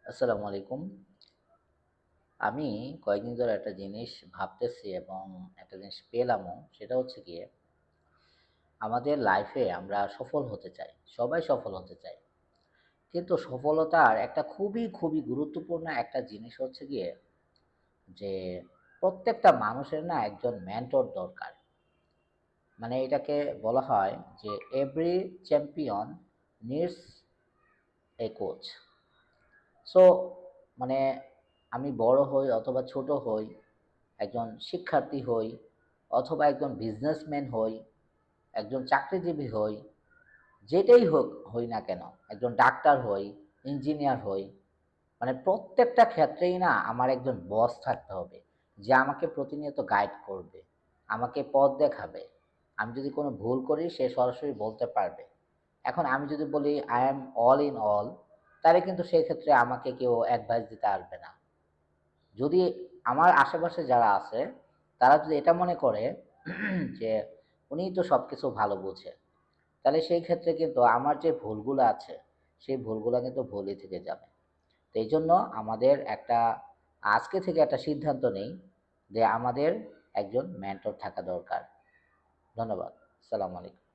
আসসালামু আলাইকুম। আমি কয়েকদিন ধরে একটা জিনিস ভাবতেছি এবং একটা জিনিস পেলামও। সেটা হচ্ছে গিয়ে আমাদের লাইফে আমরা সফল হতে চাই। সবাই সফল হতে চায়। কিন্তু সফলতার একটা খুবই গুরুত্বপূর্ণ একটা জিনিস হচ্ছে গিয়ে যে প্রত্যেকটা মানুষের না একজন মেন্টর দরকার। মানে এটাকে বলা হয় যে every champion needs a coach. So মানে আমি বড় হই অথবা ছোট হই, একজন শিক্ষার্থী হই অথবা একজন বিজনেসম্যান হই, একজন চাকরিজীবী হই, যেটাই হোক হই না কেন, একজন ডাক্তার হই, ইঞ্জিনিয়ার হই, মানে প্রত্যেকটা ক্ষেত্রেই না আমার একজন বস থাকতে হবে, যে আমাকে প্রতিনিয়ত গাইড করবে, আমাকে পথ দেখাবে। আমি যদি কোনো ভুল করি সে সরাসরি বলতে পারবে। এখন আমি যদি বলি I am all in all, তাহলে কিন্তু সেই ক্ষেত্রে আমাকে কেউ অ্যাডভাইস দিতে আসবে না। যদি আমার আশেপাশে যারা আছে তারা যদি এটা মনে করে যে উনিই তো সব কিছু ভালো বোঝে, তাহলে সেই ক্ষেত্রে কিন্তু আমার যে ভুলগুলো আছে সেই ভুলগুলো কিন্তু ভুলই থেকে যাবে। তো এই জন্য আমাদের একটা আজকে থেকে একটা সিদ্ধান্ত নেই যে আমাদের একজন মেন্টর থাকা দরকার। ধন্যবাদ। আসসালামু আলাইকুম।